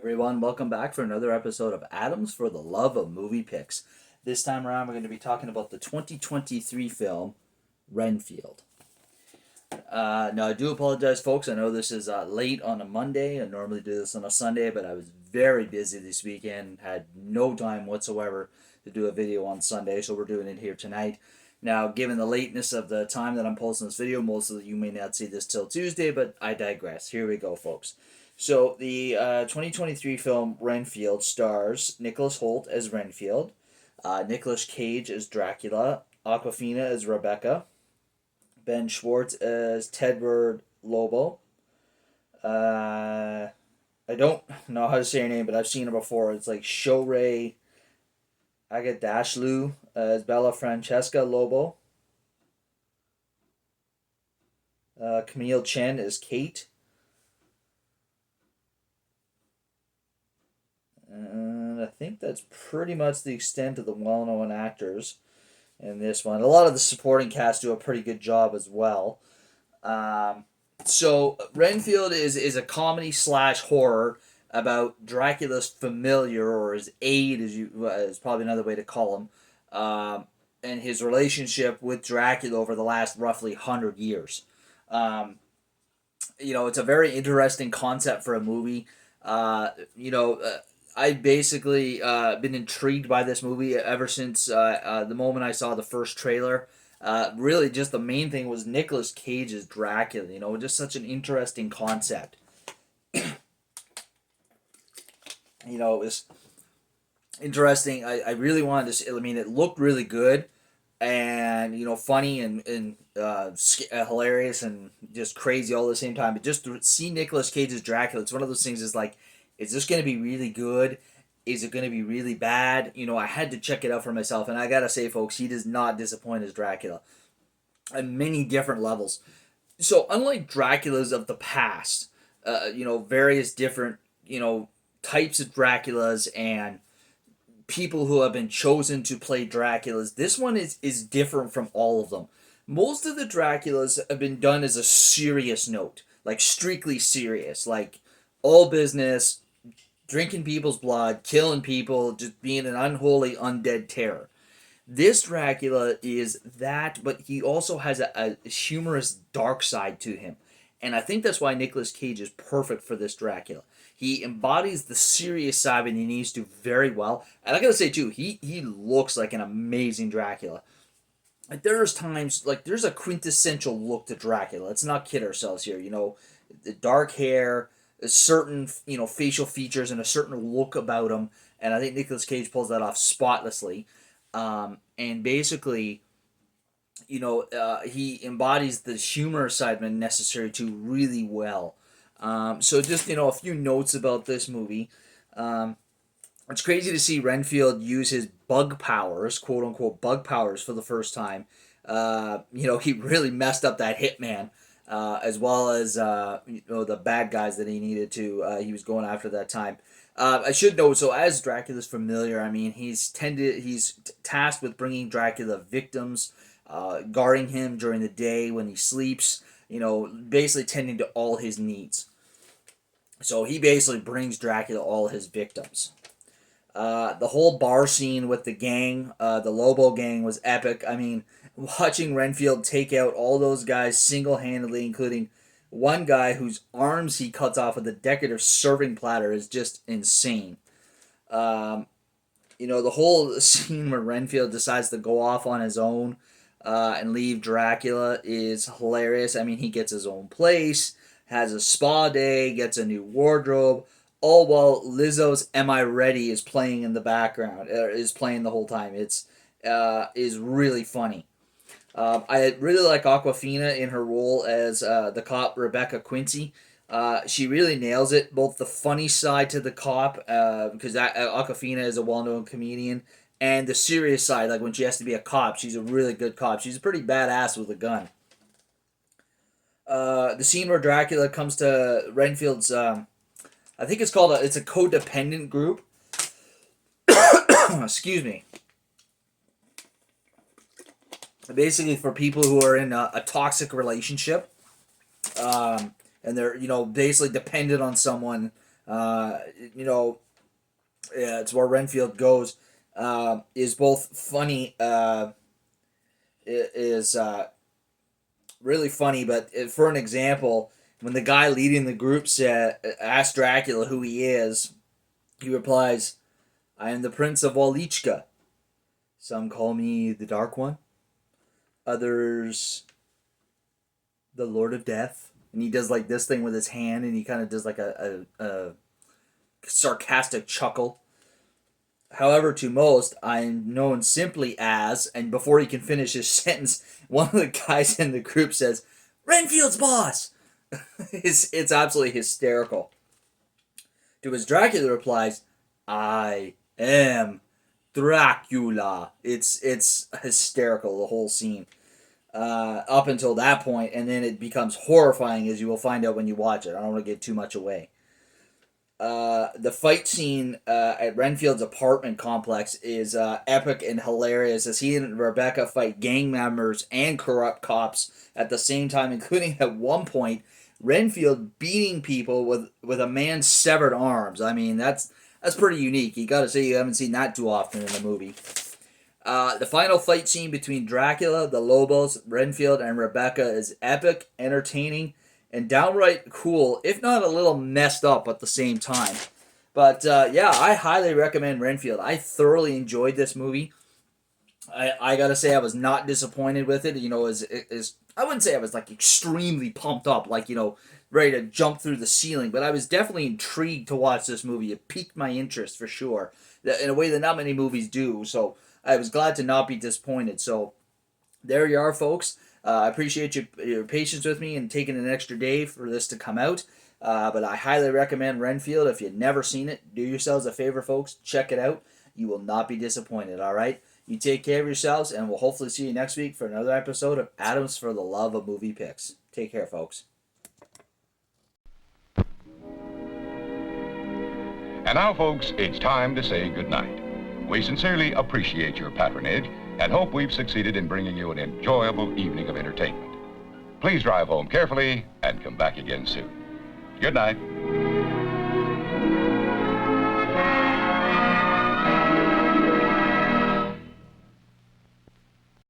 everyone, welcome back for another episode of Adams for the Love of Movie Picks. This time around, we're going to be talking about the 2023 film Renfield. Now, I do apologize, folks. I know this is late on a Monday. I normally do this on a Sunday, but I was very busy this weekend, had no time whatsoever to do a video on Sunday, so we're doing it here tonight. Now, given the lateness of the time that I'm posting this video, most of you may not see this till Tuesday, but I digress. Here we go, folks. So, the 2023 film Renfield stars Nicholas Hoult as Renfield, Nicolas Cage as Dracula, Awkwafina as Rebecca, Ben Schwartz as Tedward Lobo. I don't know how to say her name, but I've seen her before. It's like Shorey Aghdashloo as Bella Francesca Lobo. Camille Chen as Kate. And I think that's pretty much the extent of the well-known actors in this one. A lot of the supporting cast do a pretty good job as well. So Renfield is a comedy slash horror about Dracula's familiar, or his aide, is probably another way to call him, and his relationship with Dracula over the last roughly 100 years. It's a very interesting concept for a movie. I've basically been intrigued by this movie ever since the moment I saw the first trailer. Really, just the main thing was Nicolas Cage's Dracula. Just such an interesting concept. It was interesting. I really wanted to see. I mean, it looked really good, and funny and hilarious and just crazy all at the same time. But just to see Nicolas Cage's Dracula, it's one of those things. Is like, is this going to be really good? Is it going to be really bad? I had to check it out for myself, and I gotta say, folks, he does not disappoint as Dracula on many different levels. So, unlike Draculas of the past, various different, types of Draculas and people who have been chosen to play Draculas, this one is different from all of them. Most of the Draculas have been done as a serious note, like strictly serious, like all business, drinking people's blood, killing people, just being an unholy undead terror. This Dracula is that, but he also has a humorous dark side to him. And I think that's why Nicolas Cage is perfect for this Dracula. He embodies the serious side, and he needs to very well. And I gotta say, too, he looks like an amazing Dracula. Like, there's times, like, there's a quintessential look to Dracula. Let's not kid ourselves here. The dark hair, certain facial features and a certain look about him, and I think Nicolas Cage pulls that off spotlessly. And basically, he embodies the humor side necessary to really well. So just a few notes about this movie. It's crazy to see Renfield use his bug powers, quote unquote bug powers, for the first time. He really messed up that hitman. As well as the bad guys that he needed to. He was going after that time. I should note, so as Dracula's familiar, I mean, he's tasked with bringing Dracula victims, guarding him during the day when he sleeps. Basically tending to all his needs. So he basically brings Dracula all his victims. The whole bar scene with the gang, the Lobo gang, was epic. I mean, watching Renfield take out all those guys single-handedly, including one guy whose arms he cuts off with a decorative serving platter, is just insane. The whole scene where Renfield decides to go off on his own and leave Dracula is hilarious. I mean, he gets his own place, has a spa day, gets a new wardrobe, all while Lizzo's "Am I Ready" is playing in the background, is playing the whole time. It's is really funny. I really like Awkwafina in her role as the cop Rebecca Quincy. She really nails it, both the funny side to the cop, because Awkwafina is a well-known comedian, and the serious side, like when she has to be a cop. She's a really good cop. She's a pretty badass with a gun. The scene where Dracula comes to Renfield's, I think it's called it's a codependent group. Excuse me. Basically, for people who are in a toxic relationship, and they're basically dependent on someone Uh, you know, it's where Renfield goes. Is both funny. Is really funny, but for an example, when the guy leading the group asks Dracula who he is, he replies, "I am the Prince of Walichka. Some call me the Dark One, others the Lord of Death." And he does like this thing with his hand, and he kind of does like a sarcastic chuckle. However, to most, I'm known simply as, and before he can finish his sentence, one of the guys in the group says, "Renfield's boss!" It's absolutely hysterical. To which Dracula replies, "I am Dracula." It's hysterical, the whole scene. Up until that point, and then it becomes horrifying, as you will find out when you watch it. I don't want to give too much away. The fight scene at Renfield's apartment complex is epic and hilarious as he and Rebecca fight gang members and corrupt cops at the same time, including at one point Renfield beating people with a man's severed arms. I mean, that's pretty unique. You got to say you haven't seen that too often in a movie. The final fight scene between Dracula, the Lobos, Renfield, and Rebecca is epic, entertaining, and downright cool, if not a little messed up at the same time. But yeah, I highly recommend Renfield. I thoroughly enjoyed this movie. I gotta say, I was not disappointed with it. You know, as I wouldn't say I was like extremely pumped up, like, you know, ready to jump through the ceiling, but I was definitely intrigued to watch this movie. It piqued my interest for sure, in a way that not many movies do. So I was glad to not be disappointed. So there you are, folks. I appreciate your patience with me and taking an extra day for this to come out. But I highly recommend Renfield. If you've never seen it, do yourselves a favor, folks. Check it out. You will not be disappointed, all right? You take care of yourselves, and we'll hopefully see you next week for another episode of Adams for the Love of Movie Picks. Take care, folks. And now, folks, it's time to say goodnight. We sincerely appreciate your patronage and hope we've succeeded in bringing you an enjoyable evening of entertainment. Please drive home carefully and come back again soon. Good night.